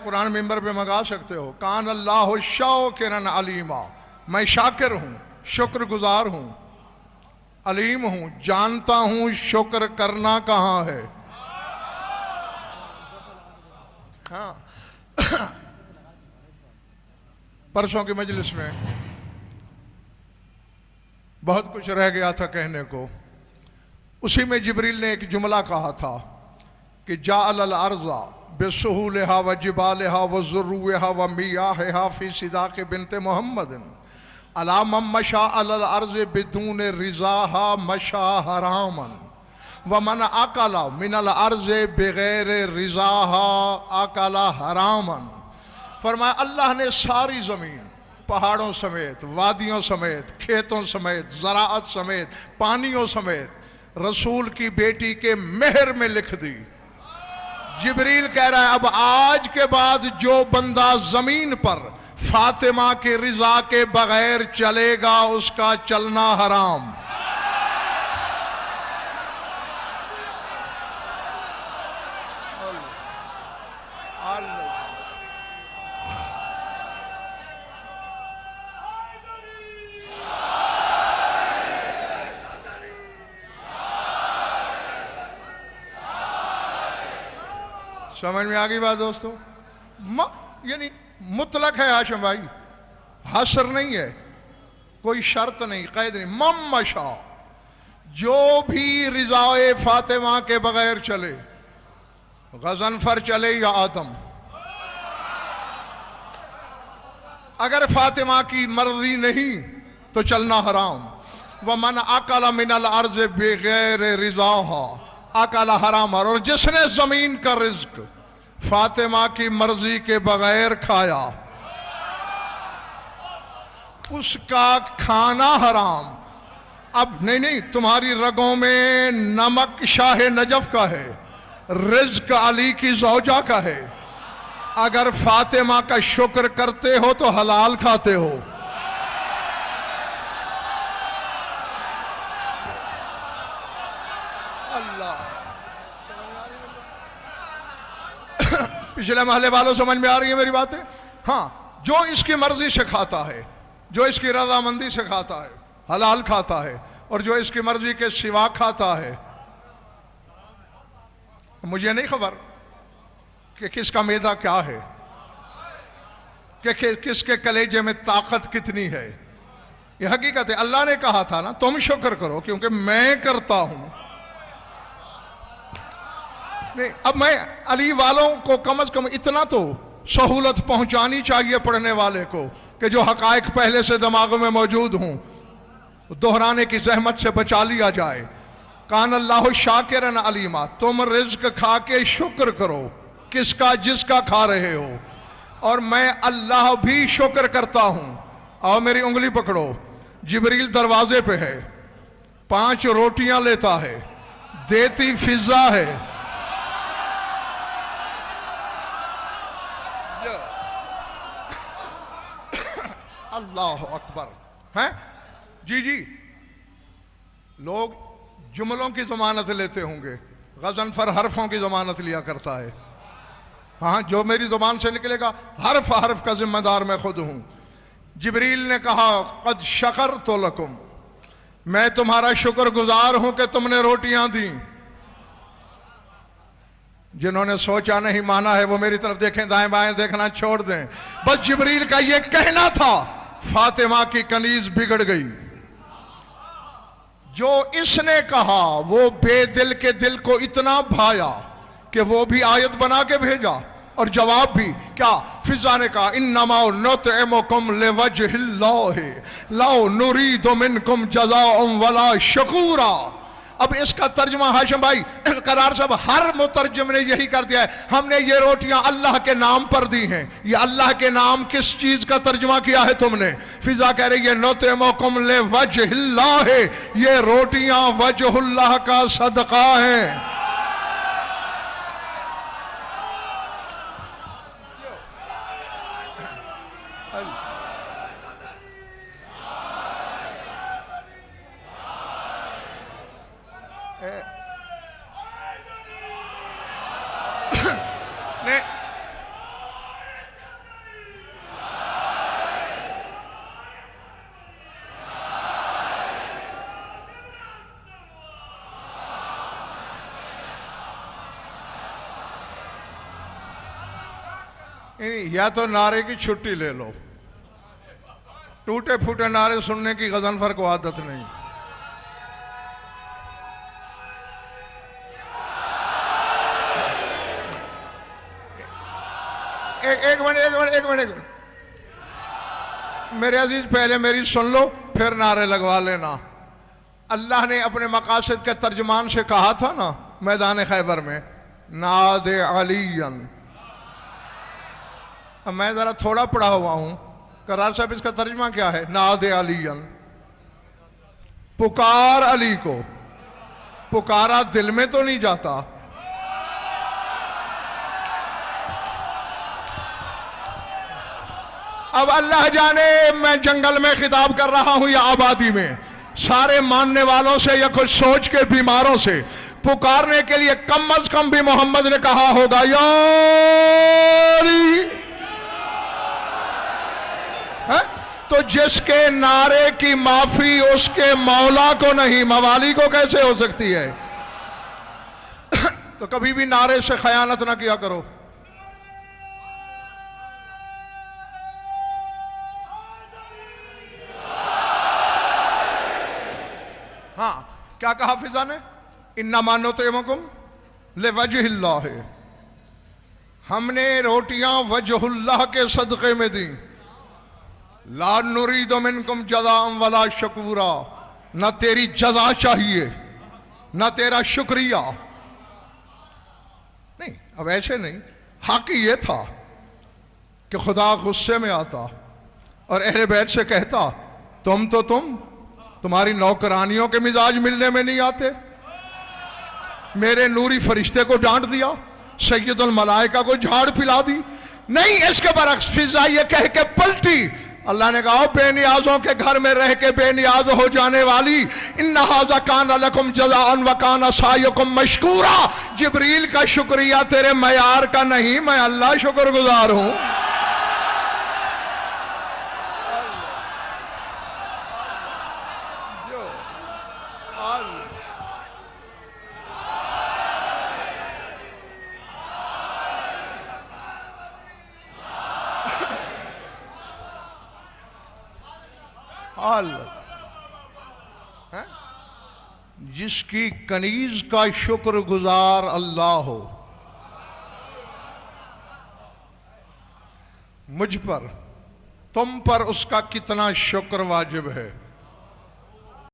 कुरान मिंबर पे मंगा सकते हो। कान अल्लाह शाकिरन अलीमा, मैं शाकिर हूँ, शुक्रगुजार हूँ, अलीम हूँ, जानता हूँ शुक्र करना कहाँ है। हाँ परसों की मजलिस में बहुत कुछ रह गया था कहने को। उसी में जिब्रील ने एक जुमला कहा था कि जाअल अर्ज़ा बेसहूलहा व जिबालहा व ज़ुर्रुहा व मियाहा फी सिदाक़ बिनते मोहम्मदिन अला मम मशा अलल अर्ज़ बिदून रिज़ाहा मशा हरामन व मन अकला मिनल अर्ज़ बगैर रिज़ाहा अकला हरामन। फरमाया अल्लाह ने सारी ज़मीन पहाड़ों समेत, वादियों समेत, खेतों समेत, ज़राअत समेत, पानियों समेत रसूल की बेटी के मेहर में लिख दी। जिब्रील कह रहा है अब आज के बाद जो बंदा जमीन पर फातिमा की रिजा के बगैर चलेगा उसका चलना हराम। समझ में आ गई बात दोस्तों? यानी मुतलक है हाशिम भाई, हसर नहीं है, कोई शर्त नहीं, कैद नहीं। मम्मशा, जो भी रिजाए फातिमा के बगैर चले, गजनफर चले या आदम, अगर फातिमा की मर्जी नहीं तो चलना हराम। व मन अकल मिनल अर्ज बगैर रिजाहा अकल हराम। और जिसने जमीन का रिज्क फातिमा की मर्जी के बगैर खाया उसका खाना हराम। अब नहीं, तुम्हारी रगों में नमक शाह नजफ का है, रिज्क अली की ज़ौजा का है। अगर फातिमा का शुक्र करते हो तो हलाल खाते हो। पिछले महल्ले वालों समझ में आ रही है मेरी बातें? हाँ, जो इसकी मर्जी से खाता है, जो इसकी रजामंदी से खाता है, हलाल खाता है, और जो इसकी मर्जी के सिवा खाता है, मुझे नहीं खबर कि किसका मैदा क्या है, कि किसके कलेजे में ताकत कितनी है। यह हकीकत है। अल्लाह ने कहा था ना तुम शुक्र करो क्योंकि मैं करता हूं। नहीं, अब मैं अली वालों को कम से कम इतना तो सहूलत पहुंचानी चाहिए पढ़ने वाले को कि जो हकायक पहले से दिमाग में मौजूद हों, दोहराने की जहमत से बचा लिया जाए। कान अल्लाह शाकिरन अलीमा, तुम रिज्क खा के शुक्र करो किसका? जिसका खा रहे हो। और मैं अल्लाह भी शुक्र करता हूं। और मेरी उंगली पकड़ो, जिब्रील दरवाजे पे है, 5 रोटियां लेता है, देती फिजा है। अल्लाह अकबर हैं जी जी। लोग जुमलों की जमानत लेते होंगे, गजनफर हरफों की जमानत लिया करता है। हाँ, जो मेरी जुबान से निकलेगा हर्फ हर्फ का जिम्मेदार मैं खुद हूं। जिब्रील ने कहा कद शकर तो लकुम, मैं तुम्हारा शुक्रगुजार हूं कि तुमने रोटियां दी। जिन्होंने सोचा नहीं माना है वो मेरी तरफ देखें, दाएं बाएं देखना छोड़ दें। बस जिब्रील का ये कहना था, फातिमा की कनीज बिगड़ गई। जो इसने कहा वो बेदिल के दिल को इतना भाया कि वो भी आयत बना के भेजा और जवाब भी क्या? फिजा ने कहा इन्नमा नुतइमुकुम लिवजहिल्लाहि ला नुरीदु मिनकुम जज़ाअन वला शकूरा। अब इसका तर्जमा हाशिम भाई करार साहब हर मुतरजम ने यही कर दिया है, हमने ये रोटियां अल्लाह के नाम पर दी हैं। ये अल्लाह के नाम किस चीज का तर्जमा किया है तुमने? फिजा कह रही है नुतइमुकुम लिवजहिल्लाह, ये रोटियां वजहुल्लाह का सदका है। या तो नारे की छुट्टी ले लो, टूटे फूटे नारे सुनने की गजनफर को आदत नहीं। एक मिनट मेरे अजीज, पहले मेरी सुन लो फिर नारे लगवा लेना। अल्लाह ने अपने मकासद के तर्जमान से कहा था ना मैदान खैबर में, नादे अलीयन। अब मैं जरा थोड़ा पढ़ा हुआ हूं, करार साहब इसका तर्जमा क्या है? नादे अलीयन, पुकार अली को। पुकारा दिल में तो नहीं जाता। अब अल्लाह जाने मैं जंगल में खिताब कर रहा हूं या आबादी में, सारे मानने वालों से या कुछ सोच के बीमारों से पुकारने के लिए कम अज कम भी मोहम्मद ने कहा होगा यारी। तो जिसके नारे की माफी उसके मौला को नहीं, मवाली को कैसे हो सकती है? तो कभी भी नारे से खयानत ना किया करो। हाँ, क्या कहा फिजा ने? इन्ना मानो तेमकुम ले वजहिल्लाह, हमने रोटियां वजहुल्लाह के सदक़े में दी। ला नुरीदु मिनकुम जज़ाअन वला शकूरा, न तेरी जजा चाहिए न तेरा शुक्रिया। नहीं, अब ऐसे नहीं। हक ये था कि खुदा गुस्से में आता और अहले बैत से कहता तुम्हारी नौकरानियों के मिजाज मिलने में नहीं आते। मेरे नूरी फरिश्ते को डांट दिया, सैयदुल मलाइका को झाड़ पिला दी। नहीं, इसके बरक्स फिजा ये कह के पलटी। अल्लाह ने कहा बेनियाजों के घर में रह के बेनियाज हो जाने वाली, इन्ना हाज़ा कान लकुम जज़ाअन व कान सायुकुम मशकूरा। जिब्रील का शुक्रिया तेरे मयार का नहीं, मैं अल्लाह शुक्रगुजार हूं। जिसकी कनीज का शुक्रगुजार अल्लाह हो, मुझ पर तुम पर उसका कितना शुक्र वाजिब है।